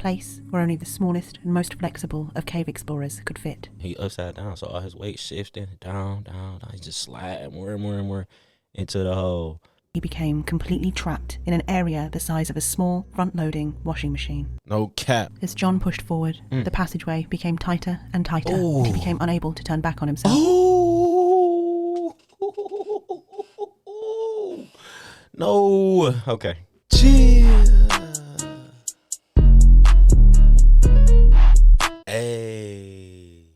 place where only the smallest and most flexible of cave explorers could fit. He upside down, so all his weight shifting down. He just slide more and more into the hole. He became completely trapped in an area the size of a small, front-loading washing machine. No cap. As John pushed forward, the passageway became tighter and tighter, and he became unable to turn back on himself. No. Okay. Chill. Hey.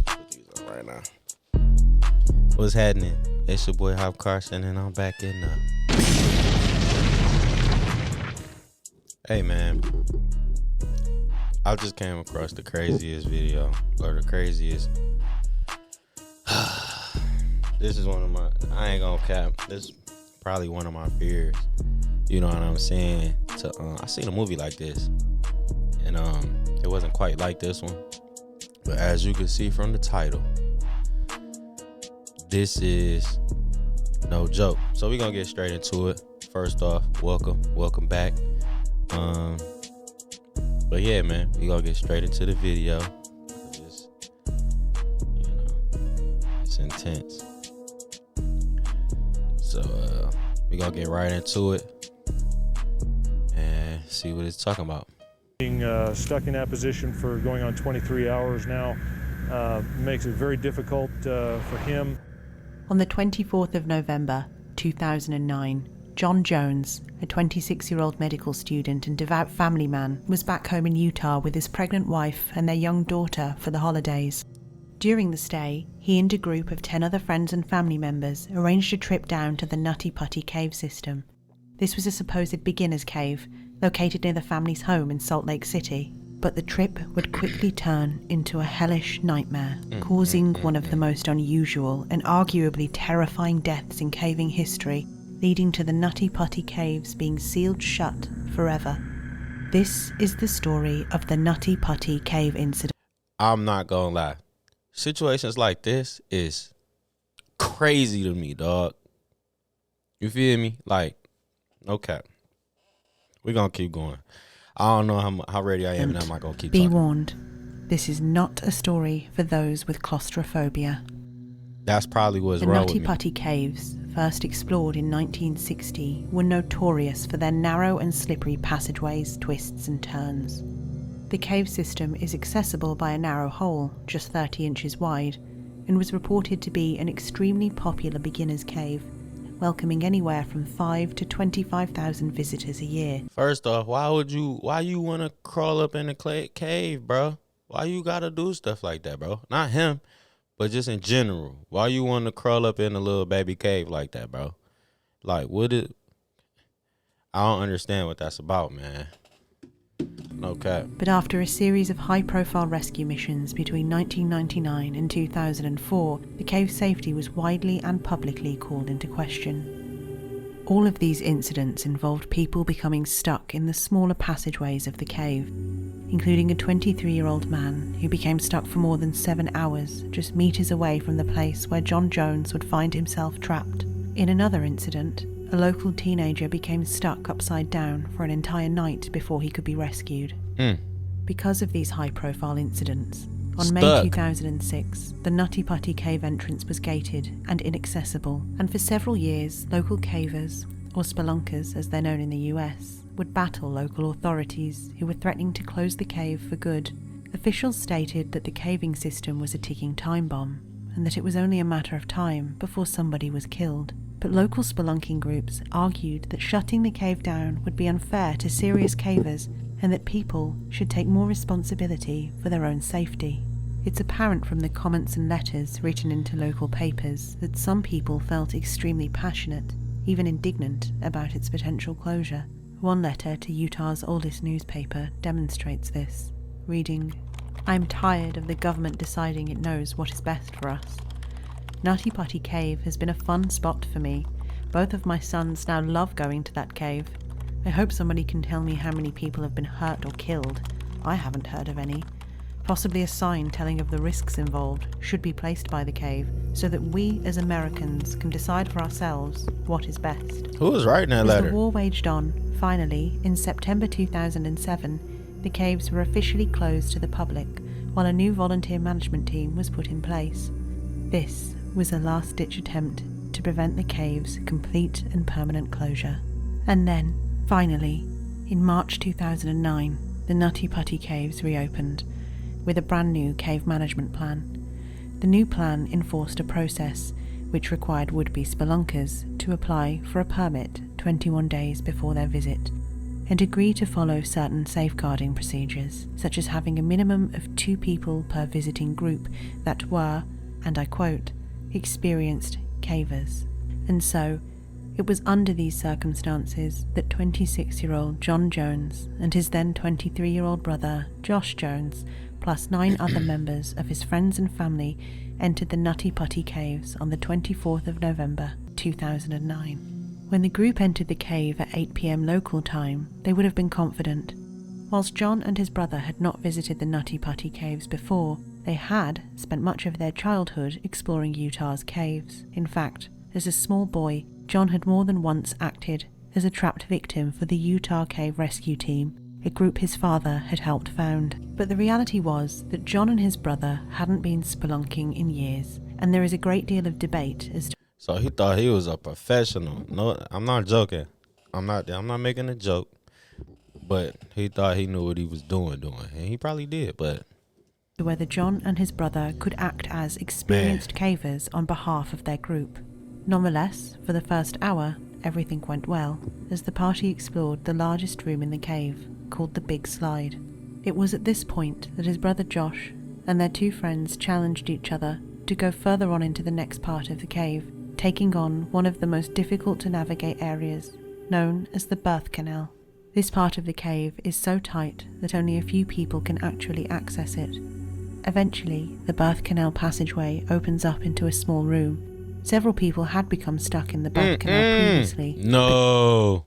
Put these on right now. What's happening? It's your boy Carson, and I'm back in Hey man, I just came across the craziest video, or the craziest. This is one of my, I ain't gonna cap, this is probably one of my fears. You know what I'm saying? I seen a movie like this, and it wasn't quite like this one, but as you can see from the title, this is no joke. So we're gonna get straight into it. First off, welcome back. But yeah, man, we gonna get straight into the video. It's, it's intense. So we gonna get right into it and see what it's talking about. Being stuck in that position for going on 23 hours now makes it very difficult for him. On the 24th of November, 2009, John Jones, a 26-year-old medical student and devout family man, was back home in Utah with his pregnant wife and their young daughter for the holidays. During the stay, he and a group of 10 other friends and family members arranged a trip down to the Nutty Putty cave system. This was a supposed beginner's cave, located near the family's home in Salt Lake City. But the trip would quickly turn into a hellish nightmare, causing one of the most unusual and arguably terrifying deaths in caving history, leading to the Nutty Putty caves being sealed shut forever. This is the story of the Nutty Putty cave incident. I'm not gonna lie. Situations like this is crazy to me, dog. You feel me? Like, no cap. We're gonna keep going. I don't know how ready I am, and I'm not gonna keep talking. Be talking. warned, this is not a story for those with claustrophobia. That's probably what's the wrong with Nutty me. Putty caves, first explored in 1960, were notorious for their narrow and slippery passageways, twists and turns. The cave system is accessible by a narrow hole, just 30 inches wide, and was reported to be an extremely popular beginner's cave, welcoming anywhere from 5,000 to 25,000 visitors a year. First off, why you want to crawl up in a cave, bro? Why you gotta do stuff like that, bro? Not him, but just in general. Why you want to crawl up in a little baby cave like that, bro? Like, I don't understand what that's about, man. No cap. But after a series of high-profile rescue missions between 1999 and 2004, the cave's safety was widely and publicly called into question. All of these incidents involved people becoming stuck in the smaller passageways of the cave, including a 23-year-old man who became stuck for more than 7 hours, just meters away from the place where John Jones would find himself trapped. In another incident, a local teenager became stuck upside down for an entire night before he could be rescued. Because of these high-profile incidents, on May 2006, the Nutty Putty cave entrance was gated and inaccessible, and for several years, local cavers, or spelunkers as they're known in the US, would battle local authorities who were threatening to close the cave for good. Officials stated that the caving system was a ticking time bomb, and that it was only a matter of time before somebody was killed. But local spelunking groups argued that shutting the cave down would be unfair to serious cavers and that people should take more responsibility for their own safety. It's apparent from the comments and letters written into local papers that some people felt extremely passionate, even indignant, about its potential closure. One letter to Utah's oldest newspaper demonstrates this, reading, "I'm tired of the government deciding it knows what is best for us. Nutty Putty Cave has been a fun spot for me. Both of my sons now love going to that cave. I hope somebody can tell me how many people have been hurt or killed. I haven't heard of any. Possibly a sign telling of the risks involved should be placed by the cave so that we as Americans can decide for ourselves what is best. Who was writing that As letter? the war waged on, finally, in September 2007, the caves were officially closed to the public while a new volunteer management team was put in place. This was a last-ditch attempt to prevent the cave's complete and permanent closure. And then, finally, in March 2009, the Nutty Putty caves reopened with a brand new cave management plan. The new plan enforced a process which required would-be spelunkers to apply for a permit 21 days before their visit and agree to follow certain safeguarding procedures, such as having a minimum of 2 people per visiting group that were, and I quote, experienced cavers. And so, it was under these circumstances that 26-year-old John Jones and his then 23-year-old brother Josh Jones, plus 9 other members of his friends and family, entered the Nutty Putty caves on the 24th of November 2009. When the group entered the cave at 8 p.m. local time, they would have been confident. Whilst John and his brother had not visited the Nutty Putty caves before, they had spent much of their childhood exploring Utah's caves. In fact, as a small boy, John had more than once acted as a trapped victim for the Utah Cave Rescue Team, a group his father had helped found. But the reality was that John and his brother hadn't been spelunking in years, and there is a great deal of debate as to So he thought he was a professional. No, I'm not joking. I'm not making a joke. But he thought he knew what he was doing, and he probably did. But whether John and his brother could act as experienced cavers on behalf of their group. Nonetheless, for the first hour, everything went well, as the party explored the largest room in the cave, called the Big Slide. It was at this point that his brother Josh and their 2 friends challenged each other to go further on into the next part of the cave, taking on one of the most difficult to navigate areas, known as the birth canal. This part of the cave is so tight that only a few people can actually access it. Eventually, the birth canal passageway opens up into a small room. Several people had become stuck in the birth canal previously. No.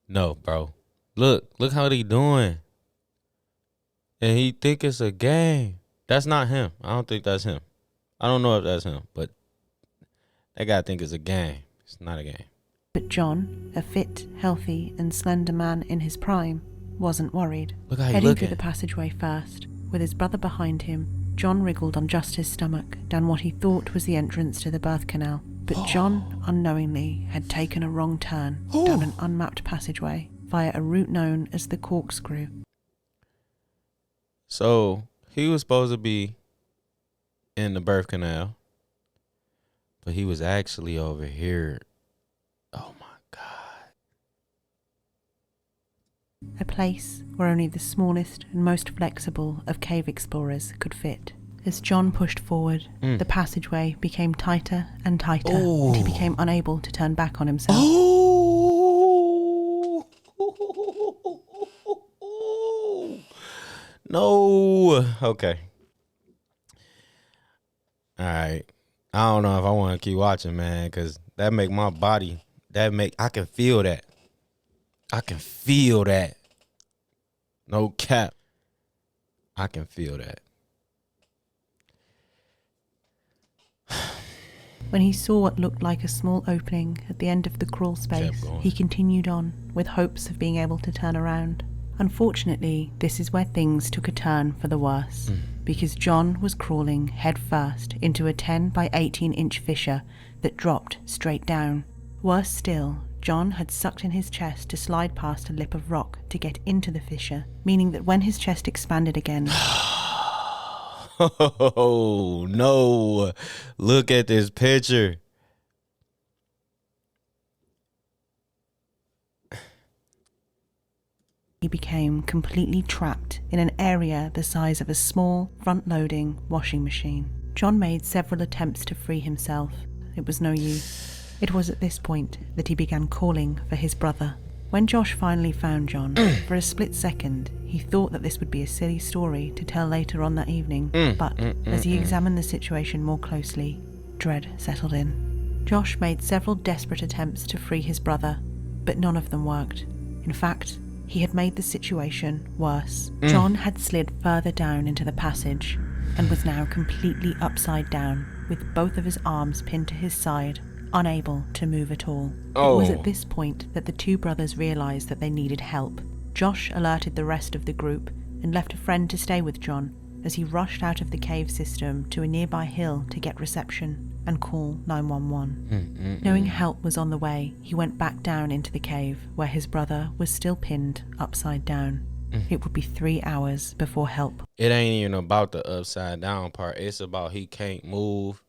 No, bro. Look how they doing. And he think it's a game. That's not him. I don't think that's him. I don't know if that's him, but that guy think it's a game. It's not a game. But John, a fit, healthy, and slender man in his prime, wasn't worried. Look how he Heading looking. through the passageway first, with his brother behind him, John wriggled on just his stomach down what he thought was the entrance to the birth canal. But John, unknowingly, had taken a wrong turn down an unmapped passageway via a route known as the corkscrew. So he was supposed to be in the birth canal, but he was actually over here. Oh my God. A place where only the smallest and most flexible of cave explorers could fit. As John pushed forward, the passageway became tighter and tighter, and he became unable to turn back on himself. Oh! No. Okay. All right. I don't know if I want to keep watching, man, because that make my body, I can feel that. I can feel that. No cap. I can feel that. When he saw what looked like a small opening at the end of the crawl space, he continued on, with hopes of being able to turn around. Unfortunately, this is where things took a turn for the worse, because John was crawling head first into a 10 by 18 inch fissure that dropped straight down. Worse still, John had sucked in his chest to slide past a lip of rock to get into the fissure, meaning that when his chest expanded again... Oh, no. Look at this picture. he became completely trapped in an area the size of a small, front-loading washing machine. John made several attempts to free himself. It was no use. It was at this point that he began calling for his brother. When Josh finally found John, for a split second, he thought that this would be a silly story to tell later on that evening, but as he examined the situation more closely, dread settled in. Josh made several desperate attempts to free his brother, but none of them worked. In fact, he had made the situation worse. John had slid further down into the passage and was now completely upside down, with both of his arms pinned to his side, unable to move at all. It was at this point that the two brothers realised that they needed help. Josh alerted the rest of the group and left a friend to stay with John as he rushed out of the cave system to a nearby hill to get reception and call 911. Knowing help was on the way, he went back down into the cave where his brother was still pinned upside down. It would be 3 hours before help. It ain't even about the upside down part. It's about he can't move,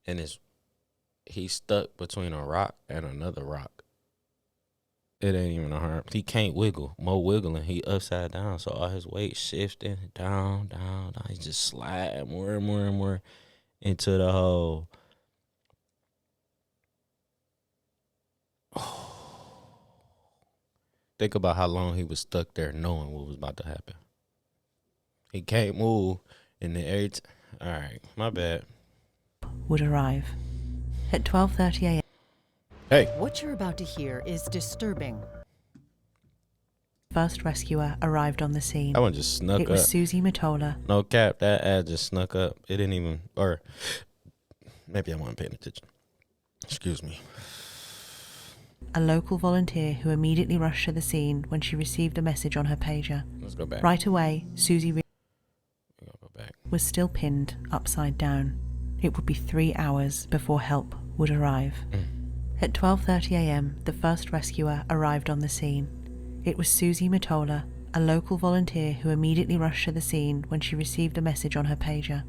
and he's stuck between a rock and another rock. It ain't even a harm. He can't wiggle. More wiggling, he upside down. So all his weight shifting down. He just slide more and more and more into the hole. Think about how long he was stuck there knowing what was about to happen. He can't move, and then all right, my bad. Would arrive at 12:30 a.m. Hey. What you're about to hear is disturbing. First rescuer arrived on the scene. That one just snuck up. It was Susie Matola. No cap, that ad just snuck up. It didn't even, or maybe I wasn't paying attention. Excuse me. A local volunteer who immediately rushed to the scene when she received a message on her pager. Let's go back. Right away, Susie We're gonna go back. was still pinned upside down. It would be 3 hours before help would arrive. At 12:30 a.m., the first rescuer arrived on the scene. It was Susie Matola, a local volunteer who immediately rushed to the scene when she received a message on her pager.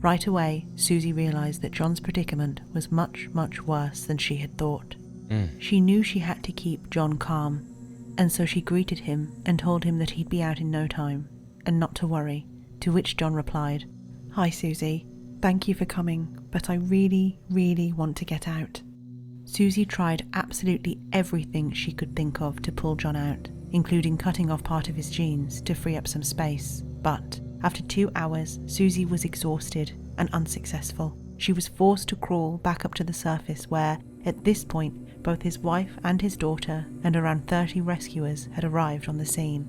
Right away, Susie realised that John's predicament was much, much worse than she had thought. She knew she had to keep John calm, and so she greeted him and told him that he'd be out in no time, and not to worry, to which John replied, "Hi Susie, thank you for coming, but I really, really want to get out." Susie tried absolutely everything she could think of to pull John out, including cutting off part of his jeans to free up some space, but after 2 hours, Susie was exhausted and unsuccessful. She was forced to crawl back up to the surface where, at this point, both his wife and his daughter and around 30 rescuers had arrived on the scene.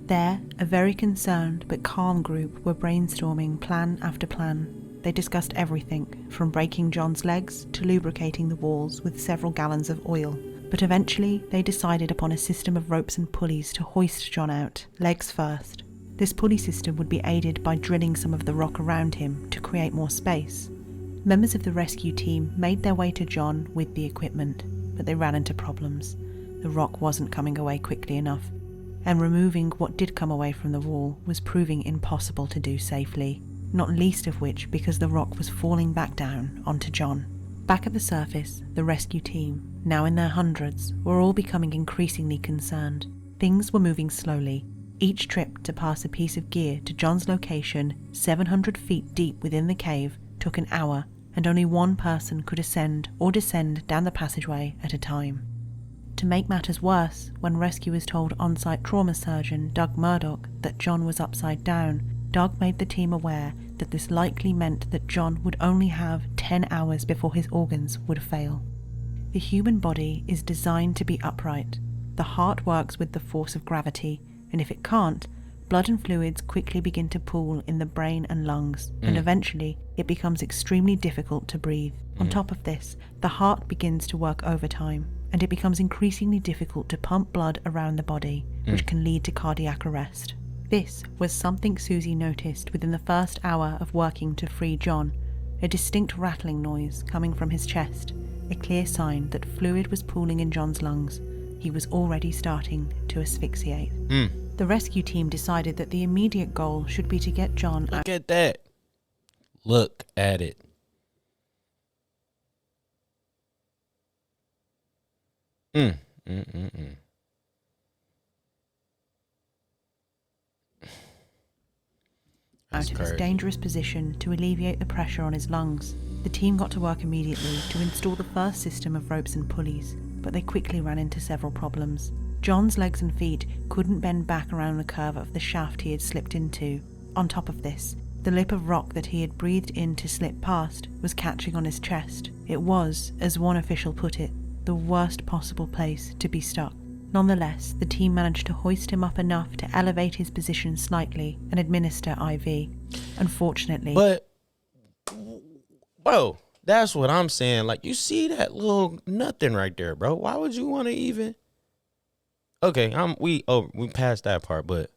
There, a very concerned but calm group were brainstorming plan after plan. They discussed everything, from breaking John's legs to lubricating the walls with several gallons of oil. But eventually, they decided upon a system of ropes and pulleys to hoist John out, legs first. This pulley system would be aided by drilling some of the rock around him to create more space. Members of the rescue team made their way to John with the equipment, but they ran into problems. The rock wasn't coming away quickly enough, and removing what did come away from the wall was proving impossible to do safely, not least of which because the rock was falling back down onto John. Back at the surface, the rescue team, now in their hundreds, were all becoming increasingly concerned. Things were moving slowly. Each trip to pass a piece of gear to John's location, 700 feet deep within the cave, took an hour, and only one person could ascend or descend down the passageway at a time. To make matters worse, when rescuers told on-site trauma surgeon Doug Murdoch that John was upside down, Doug made the team aware that this likely meant that John would only have 10 hours before his organs would fail. The human body is designed to be upright. The heart works with the force of gravity, and if it can't, blood and fluids quickly begin to pool in the brain and lungs, and eventually it becomes extremely difficult to breathe. On top of this, the heart begins to work overtime, and it becomes increasingly difficult to pump blood around the body, which can lead to cardiac arrest. This was something Susie noticed within the first hour of working to free John, a distinct rattling noise coming from his chest, a clear sign that fluid was pooling in John's lungs. He was already starting to asphyxiate. The rescue team decided that the immediate goal should be to get John out. Look at that. Look at it. Out of his dangerous position to alleviate the pressure on his lungs. The team got to work immediately to install the first system of ropes and pulleys, but they quickly ran into several problems. John's legs and feet couldn't bend back around the curve of the shaft he had slipped into. On top of this, the lip of rock that he had breathed in to slip past was catching on his chest. It was, as one official put it, the worst possible place to be stuck. Nonetheless, the team managed to hoist him up enough to elevate his position slightly and administer IV. Unfortunately... But, bro, that's what I'm saying. Like, you see that little nothing right there, bro. Why would you want to even... Okay, we passed that part, but...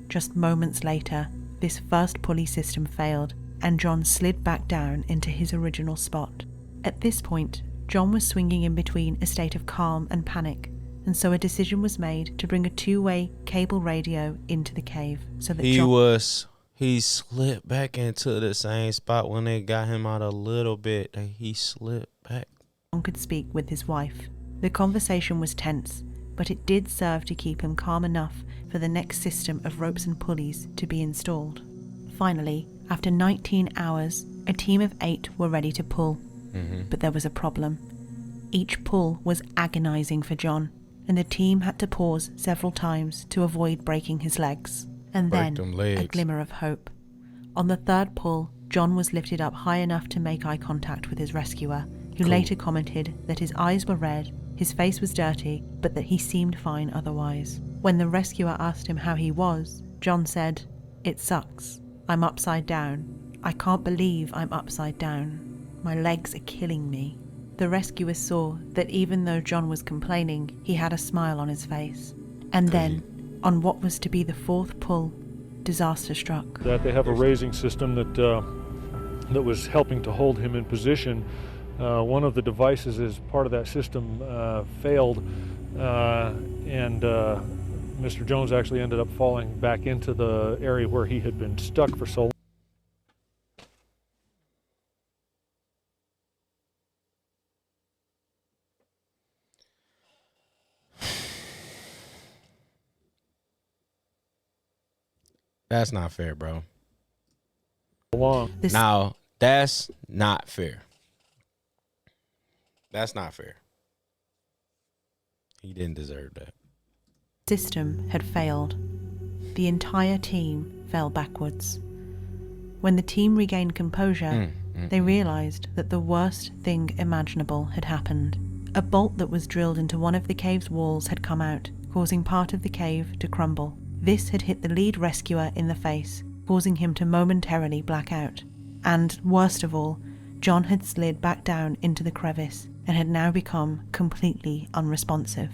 Just moments later, this first pulley system failed, and John slid back down into his original spot. At this point, John was swinging in between a state of calm and panic, and so a decision was made to bring a two-way cable radio into the cave so that he slipped back into the same spot when they got him out a little bit. He slipped back. John could speak with his wife. The conversation was tense, but it did serve to keep him calm enough for the next system of ropes and pulleys to be installed. Finally, after 19 hours, a team of 8 were ready to pull. But there was a problem. Each pull was agonizing for John, and the team had to pause several times to avoid breaking his legs. And then, a glimmer of hope. On the third pull, John was lifted up high enough to make eye contact with his rescuer, who later commented that his eyes were red, his face was dirty, but that he seemed fine otherwise. When the rescuer asked him how he was, John said, "It sucks. I'm upside down. I can't believe I'm upside down. My legs are killing me." The rescuer saw that even though John was complaining, he had a smile on his face. And then, on what was to be the fourth pull, disaster struck. That they have a raising system that was helping to hold him in position. One of the devices as part of that system failed, and Mr. Jones actually ended up falling back into the area where he had been stuck for so long. That's not fair, bro. Now, that's not fair. That's not fair. He didn't deserve that. System had failed. The entire team fell backwards. When the team regained composure, they realized that the worst thing imaginable had happened. A bolt that was drilled into one of the cave's walls had come out, causing part of the cave to crumble. This had hit the lead rescuer in the face, causing him to momentarily black out. And, worst of all, John had slid back down into the crevice and had now become completely unresponsive.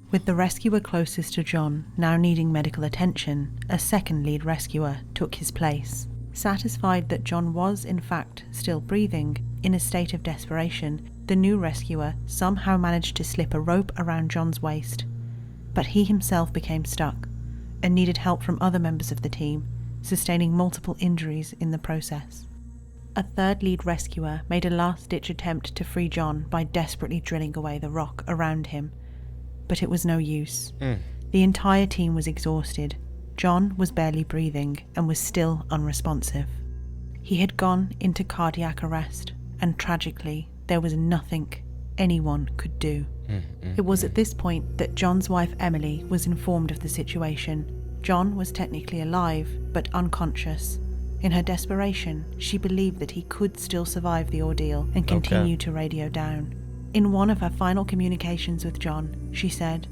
With the rescuer closest to John now needing medical attention, a second lead rescuer took his place. Satisfied that John was, in fact, still breathing, in a state of desperation, the new rescuer somehow managed to slip a rope around John's waist. But he himself became stuck and needed help from other members of the team, sustaining multiple injuries in the process. A third lead rescuer made a last-ditch attempt to free John by desperately drilling away the rock around him, but it was no use. The entire team was exhausted. John was barely breathing and was still unresponsive. He had gone into cardiac arrest, and tragically, there was nothing anyone could do. It was at this point that John's wife Emily was informed of the situation. John was technically alive, but unconscious. In her desperation, she believed that he could still survive the ordeal and continue to radio down. In one of her final communications with John, she said,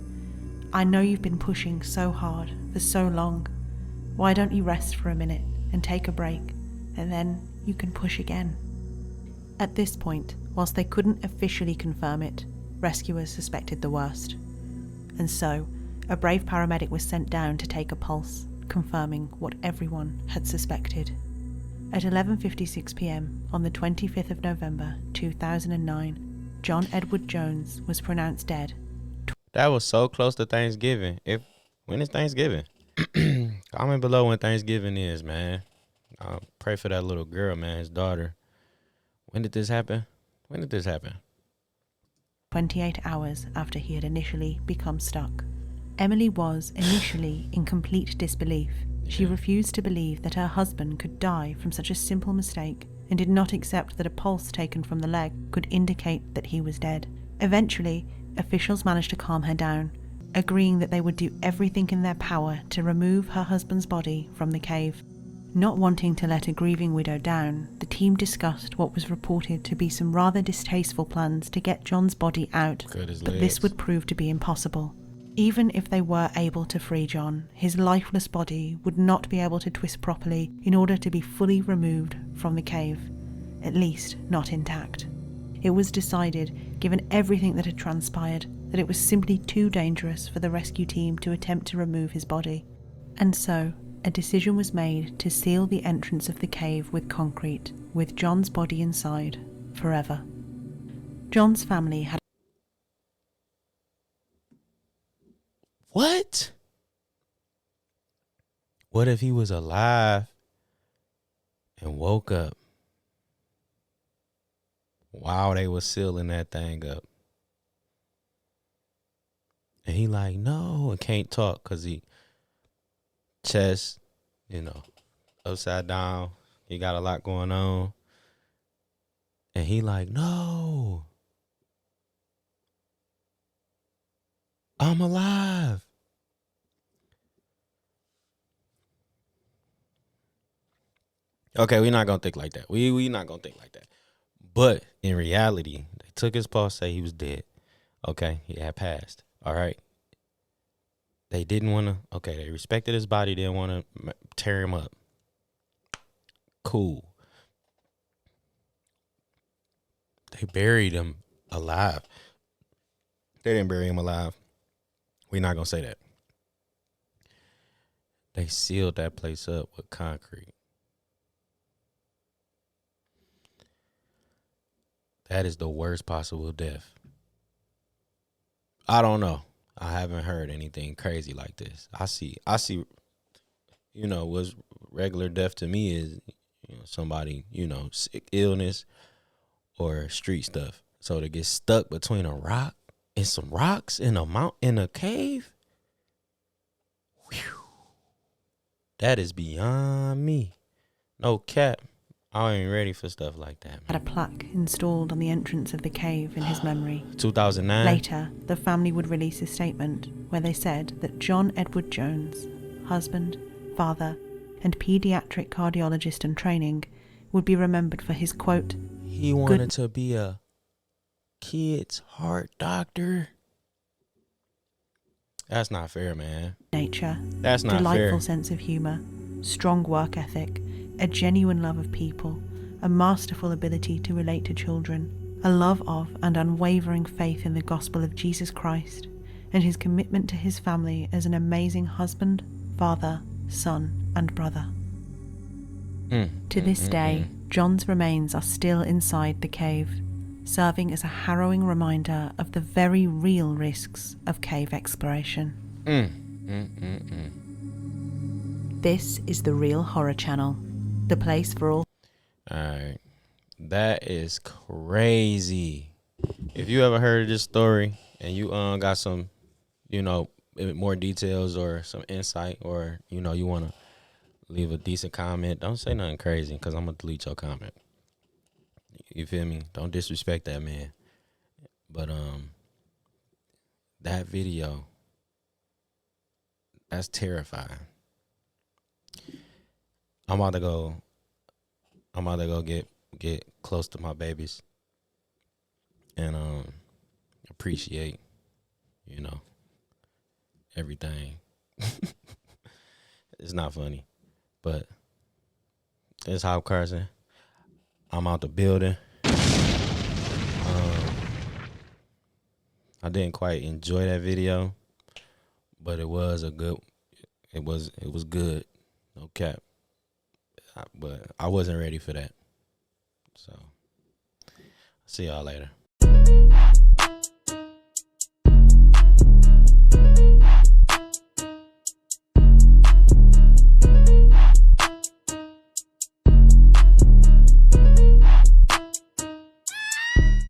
"I know you've been pushing so hard for so long. Why don't you rest for a minute and take a break, and then you can push again?" At this point, whilst they couldn't officially confirm it, rescuers suspected the worst. And so, a brave paramedic was sent down to take a pulse, confirming what everyone had suspected. At 11:56 p.m. on the 25th of November 2009, John Edward Jones was pronounced dead. That was so close to Thanksgiving. When is Thanksgiving? Comment below when Thanksgiving is, man. Pray for that little girl, man, his daughter. When did this happen? 28 hours after he had initially become stuck. Emily was initially in complete disbelief. She refused to believe that her husband could die from such a simple mistake and did not accept that a pulse taken from the leg could indicate that he was dead. Eventually, officials managed to calm her down, agreeing that they would do everything in their power to remove her husband's body from the cave. Not wanting to let a grieving widow down, the team discussed what was reported to be some rather distasteful plans to get John's body out, Cut his but legs. this would prove to be impossible. Even if they were able to free John, his lifeless body would not be able to twist properly in order to be fully removed from the cave, at least not intact. It was decided, given everything that had transpired, that it was simply too dangerous for the rescue team to attempt to remove his body. And so, a decision was made to seal the entrance of the cave with concrete, with John's body inside, forever. John's family had... What? What if he was alive and woke up while they was sealing that thing up? And he like, no, and can't talk because he chest, upside down. He got a lot going on. And he like, no, I'm alive. Okay, we're not going to think like that. We not going to think like that. But in reality, they took his pulse, say he was dead. Okay, he had passed. All right. They didn't want to, okay, they respected his body, didn't want to tear him up. Cool. They buried him alive. They didn't bury him alive. We're not going to say that. They sealed that place up with concrete. That is the worst possible death. I don't know. I haven't heard anything crazy like this. I see, what's regular death to me is, somebody, sick illness or street stuff. So to get stuck between a rock and some rocks in a cave, whew, that is beyond me. No cap. I ain't ready for stuff like that, man. Had a plaque installed on the entrance of the cave in his memory. 2009. Later, the family would release a statement where they said that John Edward Jones, husband, father, and pediatric cardiologist in training, would be remembered for his quote, He wanted to be a kid's heart doctor. That's not fair, man. nature, That's not delightful fair. sense of humour, strong work ethic, a genuine love of people, a masterful ability to relate to children, a love of and unwavering faith in the gospel of Jesus Christ, and his commitment to his family as an amazing husband, father, son, and brother. To this day, John's remains are still inside the cave, serving as a harrowing reminder of the very real risks of cave exploration. This is the Real Horror Channel, the place for all. Alright. That is crazy. If you ever heard of this story and you got some, more details or some insight, or you want to leave a decent comment, don't say nothing crazy because I'm going to delete your comment. You feel me? Don't disrespect that man. But that video, that's terrifying. I'm about to go get close to my babies and appreciate, everything. It's not funny, but it's Hop Carson. I'm out the building. I didn't quite enjoy that video, but it was good. No cap. But I wasn't ready for that. So, see y'all later.